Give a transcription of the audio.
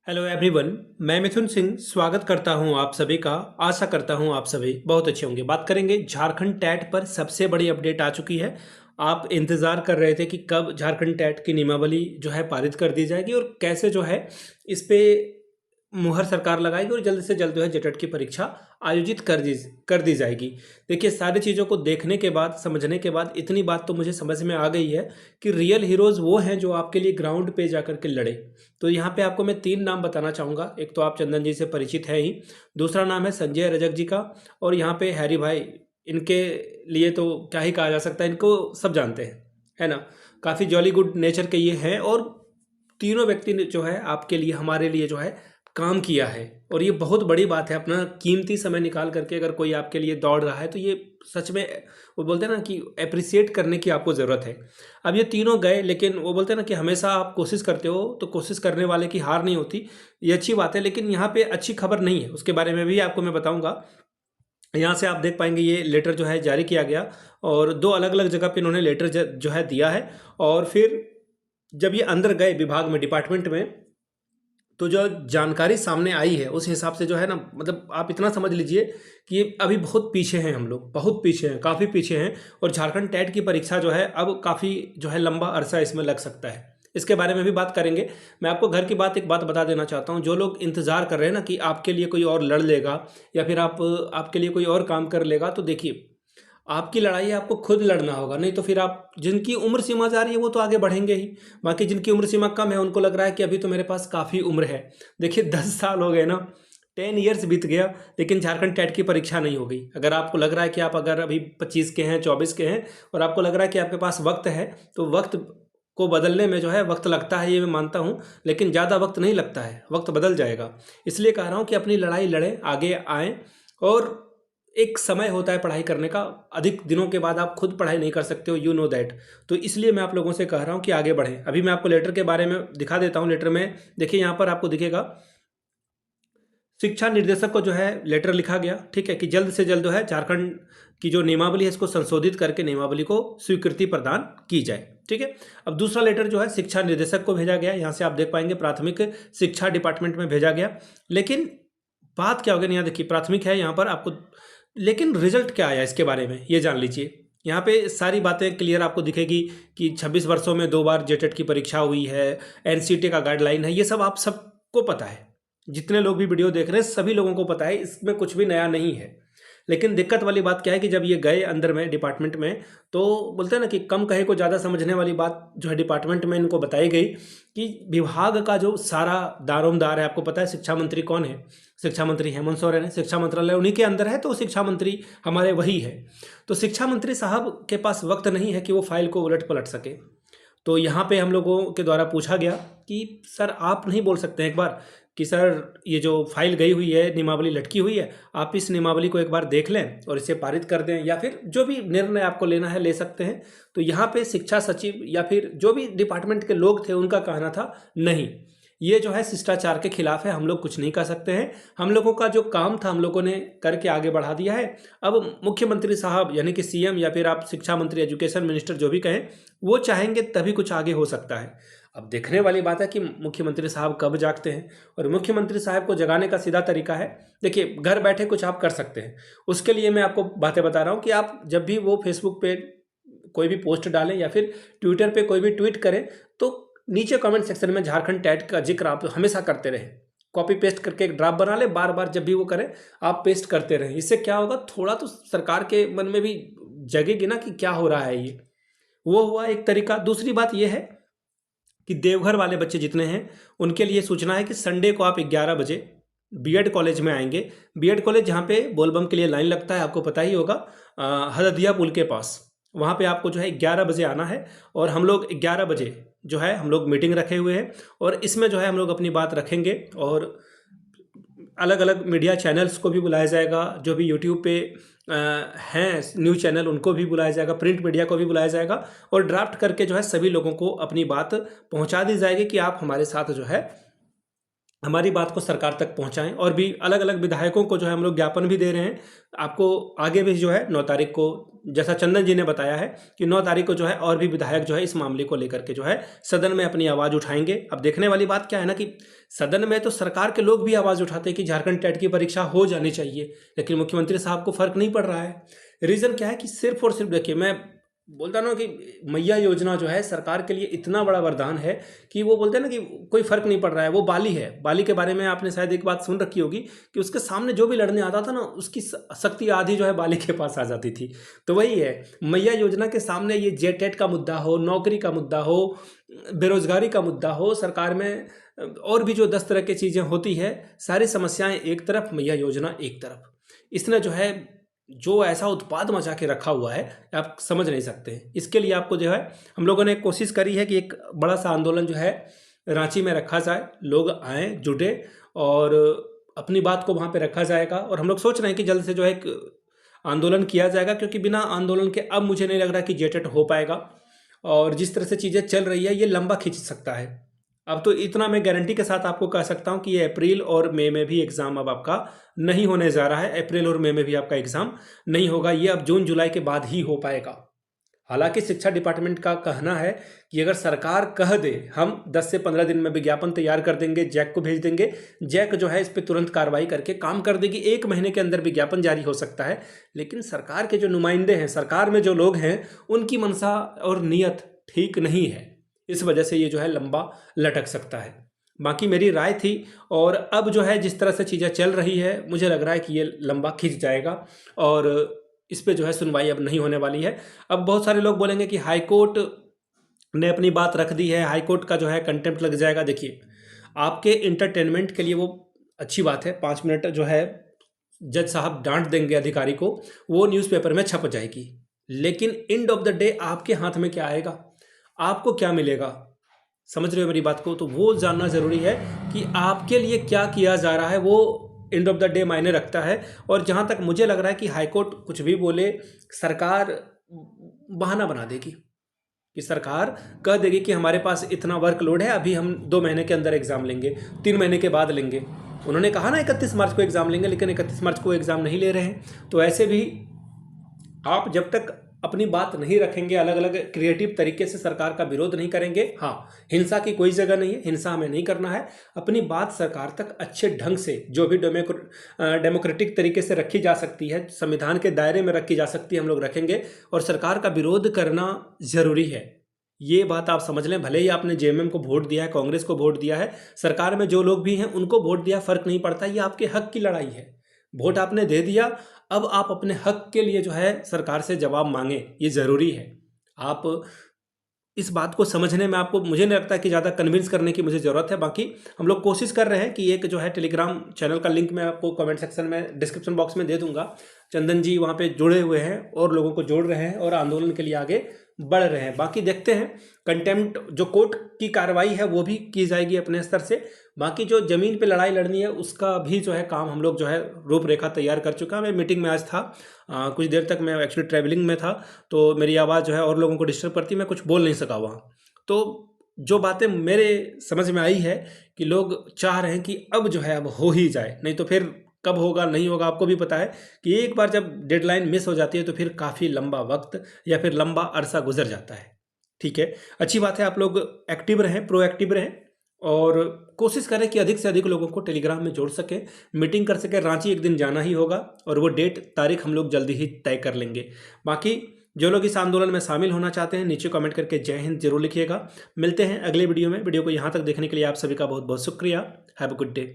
Hello everyone. मैं मिथुन सिंह स्वागत करता हूं आप सभी का। आशा करता हूं आप सभी बहुत अच्छे होंगे। बात करेंगे झारखंड टैट पर सबसे बड़ी अपडेट आ चुकी है। आप इंतज़ार कर रहे थे कि कब झारखंड टैट की नियमावली जो है पारित कर दी जाएगी और कैसे जो है इस पे मुहर सरकार लगाएगी और जल्द से जल्द जो है जेटेट की परीक्षा आयोजित कर दी जाएगी। देखिए, सारी चीज़ों को देखने के बाद, समझने के बाद इतनी बात तो मुझे समझ में आ गई है कि रियल हीरोज़ वो हैं जो आपके लिए ग्राउंड पे जाकर के लड़े। तो यहाँ पे आपको मैं 3 नाम बताना चाहूँगा। एक तो आप चंदन जी से परिचित हैं ही, दूसरा नाम है संजय रजक जी का, और यहाँ पे हैरी भाई। इनके लिए तो क्या ही कहा जा सकता है, इनको सब जानते हैं, है ना। काफ़ी जॉली गुड नेचर के ये हैं और तीनों व्यक्ति ने जो है आपके लिए, हमारे लिए जो है काम किया है। और ये बहुत बड़ी बात है, अपना कीमती समय निकाल करके अगर कोई आपके लिए दौड़ रहा है तो ये सच में, वो बोलते हैं ना कि अप्रिसिएट करने की आपको ज़रूरत है। अब ये तीनों गए, लेकिन वो बोलते हैं ना कि हमेशा आप कोशिश करते हो तो कोशिश करने वाले की हार नहीं होती। ये अच्छी बात है, लेकिन यहाँ पे अच्छी खबर नहीं है, उसके बारे में भी आपको मैं बताऊंगा। यहाँ से आप देख पाएंगे ये लेटर जो है जारी किया गया और 2 अलग-अलग जगह पे इन्होंने लेटर जो है दिया है। और फिर जब ये अंदर गए विभाग में, डिपार्टमेंट में, तो जो जानकारी सामने आई है उस हिसाब से जो है ना, मतलब आप इतना समझ लीजिए कि अभी बहुत पीछे हैं हम लोग, बहुत पीछे हैं, काफ़ी पीछे हैं। और झारखंड टेट की परीक्षा जो है अब काफ़ी जो है लंबा अरसा इसमें लग सकता है। इसके बारे में भी बात करेंगे। मैं आपको घर की बात, एक बात बता देना चाहता हूँ। जो लोग इंतज़ार कर रहे हैं ना कि आपके लिए कोई और लड़ लेगा या फिर आपके लिए कोई और काम कर लेगा, तो देखिए, आपकी लड़ाई आपको खुद लड़ना होगा। नहीं तो फिर आप, जिनकी उम्र सीमा जा रही है वो तो आगे बढ़ेंगे ही। बाकी जिनकी उम्र सीमा कम है उनको लग रहा है कि अभी तो मेरे पास काफ़ी उम्र है। देखिए, 10 साल हो गए ना, 10 ईयर्स बीत गया, लेकिन झारखंड टेट की परीक्षा नहीं हो गई। अगर आपको लग रहा है कि आप अगर अभी 25 के हैं, 24 के हैं और आपको लग रहा है कि आपके पास वक्त है, तो वक्त को बदलने में जो है वक्त लगता है, ये मैं मानता हूँ, लेकिन ज़्यादा वक्त नहीं लगता है, वक्त बदल जाएगा। इसलिए कह रहा हूँ कि अपनी लड़ाई लड़ें, आगे आएँ। और एक समय होता है पढ़ाई करने का, अधिक दिनों के बाद आप खुद पढ़ाई नहीं कर सकते हो, यू नो दैट। तो इसलिए मैं आप लोगों से कह रहा हूँ कि आगे बढ़ें। अभी मैं आपको लेटर के बारे में दिखा देता हूँ। लेटर में देखिए, यहाँ पर आपको दिखेगा शिक्षा निर्देशक को जो है लेटर लिखा गया, ठीक है, कि जल्द से जल्द जो है झारखंड की जो नियमावली है इसको संशोधित करके नियमावली को स्वीकृति प्रदान की जाए, ठीक है। अब दूसरा लेटर जो है शिक्षा निर्देशक को भेजा गया, यहाँ से आप देख पाएंगे प्राथमिक शिक्षा डिपार्टमेंट में भेजा गया। लेकिन बात क्या होगी, यहाँ देखिए प्राथमिक है यहाँ पर आपको, लेकिन रिजल्ट क्या आया इसके बारे में ये जान लीजिए। यहाँ पे सारी बातें क्लियर आपको दिखेगी कि 26 वर्षों में 2 बार जेटेट की परीक्षा हुई है, एनसीटी का गाइडलाइन है, ये सब आप सबको पता है। जितने लोग भी वीडियो देख रहे हैं सभी लोगों को पता है, इसमें कुछ भी नया नहीं है। लेकिन दिक्कत वाली बात क्या है कि जब ये गए अंदर में डिपार्टमेंट में, तो बोलते हैं ना कि कम कहे को ज़्यादा समझने वाली बात जो है डिपार्टमेंट में इनको बताई गई कि विभाग का जो सारा दारोमदार है, आपको पता है शिक्षा मंत्री कौन है? शिक्षा मंत्री हेमंत सोरेन है। शिक्षा मंत्रालय उन्हीं के अंदर है, तो शिक्षा मंत्री हमारे वही है। तो शिक्षा मंत्री साहब के पास वक्त नहीं है कि वो फाइल को उलट पलट सके। तो यहाँ पे हम लोगों के द्वारा पूछा गया कि सर आप नहीं बोल सकते हैं एक बार कि सर ये जो फाइल गई हुई है, नियमावली लटकी हुई है, आप इस नियमावली को एक बार देख लें और इसे पारित कर दें, या फिर जो भी निर्णय आपको लेना है ले सकते हैं। तो यहाँ पे शिक्षा सचिव या फिर जो भी डिपार्टमेंट के लोग थे उनका कहना था नहीं, ये जो है शिष्टाचार के खिलाफ है, हम लोग कुछ नहीं कर सकते हैं। हम लोगों का जो काम था हम लोगों ने करके आगे बढ़ा दिया है। अब मुख्यमंत्री साहब यानी कि सीएम या फिर आप शिक्षा मंत्री, एजुकेशन मिनिस्टर जो भी कहें, वो चाहेंगे तभी कुछ आगे हो सकता है। अब देखने वाली बात है कि मुख्यमंत्री साहब कब जागते हैं। और मुख्यमंत्री साहब को जगाने का सीधा तरीका है, देखिए, घर बैठे कुछ आप कर सकते हैं। उसके लिए मैं आपको बातें बता रहा हूँ कि आप जब भी वो फेसबुक पे कोई भी पोस्ट डालें या फिर ट्विटर पे कोई भी ट्वीट करें, तो नीचे कमेंट सेक्शन में झारखंड टैट का जिक्र आप हमेशा करते रहें। कॉपी पेस्ट करके एक ड्राफ्ट बना ले, बार बार जब भी वो करें आप पेस्ट करते रहें। इससे क्या होगा, थोड़ा तो सरकार के मन में भी जगेगी ना कि क्या हो रहा है ये। वो हुआ एक तरीका। दूसरी बात ये है कि देवघर वाले बच्चे जितने हैं उनके लिए सूचना है कि संडे को आप 11 बजे बीएड कॉलेज में आएंगे। बीएड कॉलेज जहाँ पे बोलबम के लिए लाइन लगता है, आपको पता ही होगा, हददिया पुल के पास। वहाँ पे आपको जो है 11 बजे आना है। और हम लोग 11 बजे जो है हम लोग मीटिंग रखे हुए हैं और इसमें जो है हम लोग अपनी बात रखेंगे। और अलग अलग मीडिया चैनल्स को भी बुलाया जाएगा, जो भी यूट्यूब पे हैं न्यूज़ चैनल उनको भी बुलाया जाएगा, प्रिंट मीडिया को भी बुलाया जाएगा। और ड्राफ्ट करके जो है सभी लोगों को अपनी बात पहुंचा दी जाएगी कि आप हमारे साथ जो है हमारी बात को सरकार तक पहुंचाएं। और भी अलग अलग विधायकों को जो है हम लोग ज्ञापन भी दे रहे हैं। आपको आगे भी जो है 9 तारीख को जैसा चंदन जी ने बताया है कि 9 तारीख को जो है और भी विधायक जो है इस मामले को लेकर के जो है सदन में अपनी आवाज़ उठाएंगे। अब देखने वाली बात क्या है ना कि सदन में तो सरकार के लोग भी आवाज़ उठाते हैं कि झारखंड टेट की परीक्षा हो जानी चाहिए, लेकिन मुख्यमंत्री साहब को फर्क नहीं पड़ रहा है। रीज़न क्या है कि सिर्फ और सिर्फ देखिए, मैं बोलता ना कि मैया योजना जो है सरकार के लिए इतना बड़ा वरदान है कि वो बोलते हैं ना कि कोई फर्क नहीं पड़ रहा है। वो बाली है, बाली के बारे में आपने शायद एक बात सुन रखी होगी कि उसके सामने जो भी लड़ने आता था ना उसकी शक्ति आधी जो है बाली के पास आ जाती थी। तो वही है, मैया योजना के सामने ये जेटेट का मुद्दा हो, नौकरी का मुद्दा हो, बेरोजगारी का मुद्दा हो, सरकार में और भी जो 10 तरह की चीज़ें होती है, सारी समस्याएं एक तरफ, मैया योजना एक तरफ। इसने जो है जो ऐसा उत्पाद मचा के रखा हुआ है आप समझ नहीं सकते। इसके लिए आपको जो है हम लोगों ने कोशिश करी है कि एक बड़ा सा आंदोलन जो है रांची में रखा जाए, लोग आए, जुटे और अपनी बात को वहाँ पे रखा जाएगा। और हम लोग सोच रहे हैं कि जल्द से जो है एक आंदोलन किया जाएगा, क्योंकि बिना आंदोलन के अब मुझे नहीं लग रहा कि जेटेट हो पाएगा। और जिस तरह से चीज़ें चल रही है ये लंबा खींच सकता है। अब तो इतना मैं गारंटी के साथ आपको कह सकता हूँ कि ये अप्रैल और मई में भी एग्ज़ाम अब आपका नहीं होने जा रहा है। अप्रैल और मई में भी आपका एग्ज़ाम नहीं होगा, ये अब जून जुलाई के बाद ही हो पाएगा। हालांकि शिक्षा डिपार्टमेंट का कहना है कि अगर सरकार कह दे हम 10 से 15 दिन में विज्ञापन तैयार कर देंगे, जैक को भेज देंगे, जैक जो है इस पर तुरंत कार्रवाई करके काम कर देगी, 1 महीने के अंदर विज्ञापन जारी हो सकता है। लेकिन सरकार के जो नुमाइंदे हैं, सरकार में जो लोग हैं, उनकी मनसा और नीयत ठीक नहीं है। इस वजह से ये जो है लंबा लटक सकता है। बाकी मेरी राय थी, और अब जो है जिस तरह से चीज़ें चल रही है मुझे लग रहा है कि ये लंबा खिंच जाएगा और इस पे जो है सुनवाई अब नहीं होने वाली है। अब बहुत सारे लोग बोलेंगे कि हाई कोर्ट ने अपनी बात रख दी है, हाई कोर्ट का जो है कंटेम्प्ट लग जाएगा। देखिए, आपके इंटरटेनमेंट के लिए वो अच्छी बात है, 5 मिनट जो है जज साहब डांट देंगे अधिकारी को, वो न्यूज़पेपर में छप जाएगी। लेकिन एंड ऑफ द डे आपके हाथ में क्या आएगा, आपको क्या मिलेगा, समझ रहे हो मेरी बात को? तो वो जानना ज़रूरी है कि आपके लिए क्या किया जा रहा है, वो एंड ऑफ द डे मायने रखता है। और जहाँ तक मुझे लग रहा है कि हाईकोर्ट कुछ भी बोले, सरकार बहाना बना देगी कि सरकार कह देगी कि हमारे पास इतना वर्कलोड है, अभी हम 2 महीने के अंदर एग्ज़ाम लेंगे, 3 महीने के बाद लेंगे। उन्होंने कहा ना 31 मार्च को एग्ज़ाम लेंगे, लेकिन 31 मार्च को एग्ज़ाम नहीं ले रहे हैं। तो ऐसे भी आप जब तक अपनी बात नहीं रखेंगे, अलग अलग क्रिएटिव तरीके से सरकार का विरोध नहीं करेंगे, हाँ, हिंसा की कोई जगह नहीं है, हिंसा हमें नहीं करना है। अपनी बात सरकार तक अच्छे ढंग से, जो भी डेमोक्रेटिक तरीके से रखी जा सकती है, संविधान के दायरे में रखी जा सकती है, हम लोग रखेंगे। और सरकार का विरोध करना ज़रूरी है, ये बात आप समझ लें। भले ही आपने जेएमएम को वोट दिया है, कांग्रेस को वोट दिया है, सरकार में जो लोग भी हैं उनको वोट दिया, फ़र्क नहीं पड़ता। ये आपके हक की लड़ाई है, वोट आपने दे दिया, अब आप अपने हक के लिए जो है सरकार से जवाब मांगे, ये ज़रूरी है। आप इस बात को समझने में आपको, मुझे नहीं लगता कि ज़्यादा कन्विंस करने की मुझे ज़रूरत है। बाकी हम लोग कोशिश कर रहे हैं कि एक जो है टेलीग्राम चैनल का लिंक मैं आपको कमेंट सेक्शन में, डिस्क्रिप्शन बॉक्स में दे दूंगा। चंदन जी वहाँ पे जुड़े हुए हैं और लोगों को जोड़ रहे हैं और आंदोलन के लिए आगे बढ़ रहे हैं। बाकी देखते हैं, कंटेम्प्ट जो कोर्ट की कार्रवाई है वो भी की जाएगी अपने स्तर से। बाकी जो ज़मीन पे लड़ाई लड़नी है उसका भी जो है काम हम लोग जो है रूपरेखा तैयार कर चुका है। मैं मीटिंग में आज था, कुछ देर तक मैं एक्चुअली ट्रैवलिंग में था, तो मेरी आवाज़ जो है और लोगों को डिस्टर्ब करती, मैं कुछ बोल नहीं सका वहाँ। तो जो बातें मेरे समझ में आई है कि लोग चाह रहे हैं कि अब जो है अब हो ही जाए, नहीं तो फिर कब होगा नहीं होगा। आपको भी पता है कि एक बार जब डेडलाइन मिस हो जाती है तो फिर काफ़ी लंबा वक्त या फिर लंबा अरसा गुजर जाता है। ठीक है, अच्छी बात है, आप लोग एक्टिव रहें, प्रोएक्टिव रहें और कोशिश करें कि अधिक से अधिक लोगों को टेलीग्राम में जोड़ सकें, मीटिंग कर सकें। रांची एक दिन जाना ही होगा और वो डेट तारीख हम लोग जल्दी ही तय कर लेंगे। बाकी जो लोग इस आंदोलन में शामिल होना चाहते हैं नीचे कमेंट करके जय हिंद जरूर लिखिएगा। मिलते हैं अगले वीडियो में। वीडियो को यहाँ तक देखने के लिए आप सभी का बहुत बहुत शुक्रिया। Have a good day.